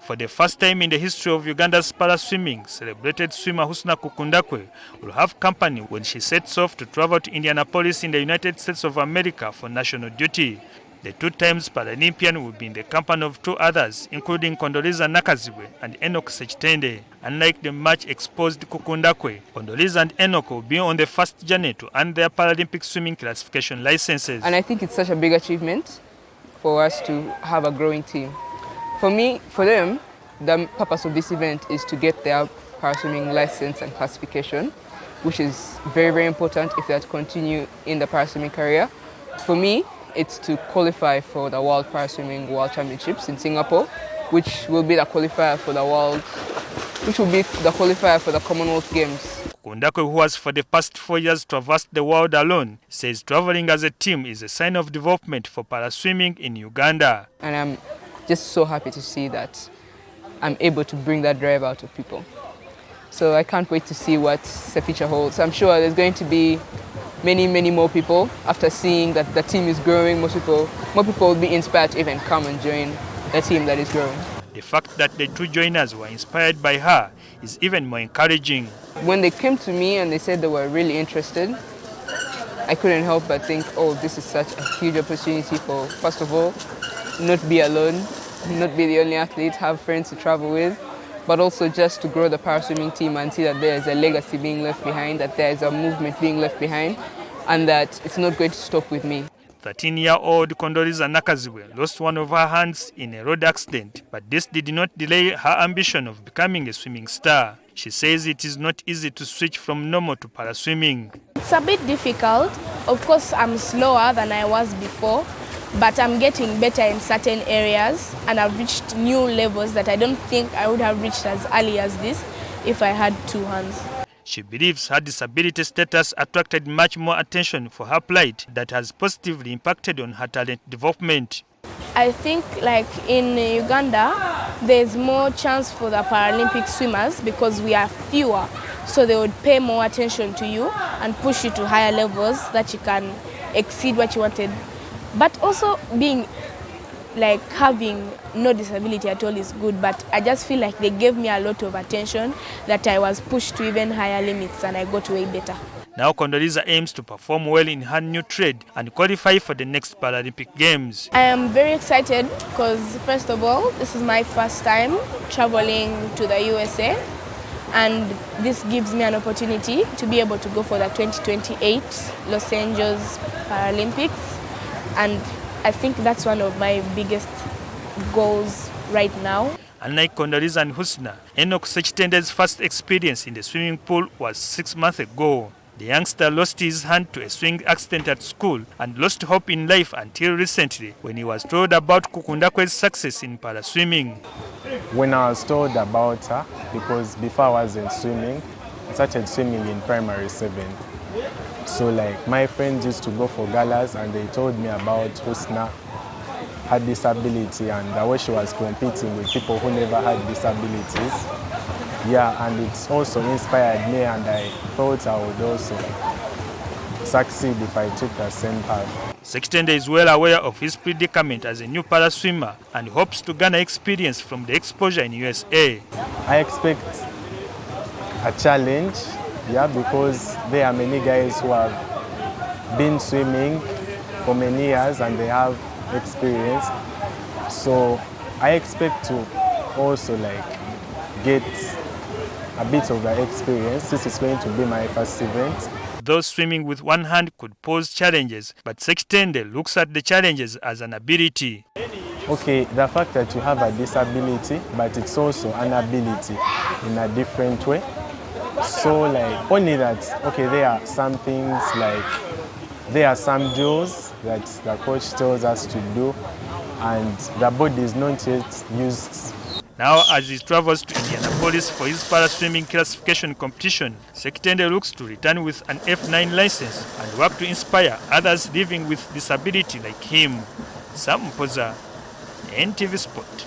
For the first time in the history of Uganda's para swimming, celebrated swimmer Kukundakwe will have company when she sets off to travel to Indianapolis in the United States of America for national duty. The two times Paralympian will be in the company of two others, including Kondoliza Nakaziwe and Enoch Sechitende. Unlike the much-exposed Kukundakwe, Kondoliza and Enoch will be on the first journey to earn their Paralympic swimming classification licenses. And I think it's such a big achievement for us to have a growing team. For them, the purpose of this event is to get their paraswimming license and classification, which is very, very important if they are to continue in the paraswimming career. For me, it's to qualify for the World Paraswimming World Championships in Singapore, which will be the qualifier for the Commonwealth Games. Kukundakwe, who has for the past 4 years traversed the world alone, says traveling as a team is a sign of development for paraswimming in Uganda. And I'm just so happy to see that I'm able to bring that drive out of people. So I can't wait to see what the future holds. I'm sure there's going to be many, many more people. After seeing that the team is growing, more people will be inspired to even come and join the team that is growing. The fact that the two joiners were inspired by her is even more encouraging. When they came to me and they said they were really interested, I couldn't help but think, oh, this is such a huge opportunity for, first of all, not be alone, not be the only athlete, have friends to travel with, but also just to grow the paraswimming team and see that there is a legacy being left behind, that there is a movement being left behind, and that it's not going to stop with me. 13-year-old Kondoliza Nakaziwe lost one of her hands in a road accident, but this did not delay her ambition of becoming a swimming star. She says it is not easy to switch from normal to paraswimming. It's a bit difficult. Of course, I'm slower than I was before, but I'm getting better in certain areas, and I've reached new levels that I don't think I would have reached as early as this if I had two hands. She believes her disability status attracted much more attention for her plight that has positively impacted on her talent development. I think like in Uganda, there's more chance for the Paralympic swimmers because we are fewer. So they would pay more attention to you and push you to higher levels that you can exceed what you wanted. But also having no disability at all is good, but I just feel like they gave me a lot of attention that I was pushed to even higher limits and I got way better. Now Kondoliza aims to perform well in her new trade and qualify for the next Paralympic Games. I am very excited because first of all, this is my first time traveling to the USA, and this gives me an opportunity to be able to go for the 2028 Los Angeles Paralympics. And I think that's one of my biggest goals right now. Unlike Kondoliza and Husna, Enoch Sechitende's first experience in the swimming pool was 6 months ago. The youngster lost his hand to a swing accident at school and lost hope in life until recently when he was told about Kukundakwe's success in paraswimming. When I was told about her, because before I wasn't swimming, I started swimming in primary 7. So my friends used to go for galas and they told me about Husna, her disability, and the way she was competing with people who never had disabilities. Yeah, and it's also inspired me, and I thought I would also succeed if I took the same path. Sechitende is well aware of his predicament as a new para swimmer and hopes to garner experience from the exposure in USA. I expect a challenge, because there are many guys who have been swimming for many years and they have experience. So I expect to also get a bit of the experience. This is going to be my first event. Though swimming with one hand could pose challenges, but Sechitende looks at the challenges as an ability. Okay, the fact that you have a disability, but it's also an ability in a different way. So only that, okay, there are some things there are some drills that the coach tells us to do, and the body is not yet used. Now, as he travels to Indianapolis for his para-swimming classification competition, Sechitende looks to return with an F9 license and work to inspire others living with disability like him. Sam Mpoza, NTV Sport.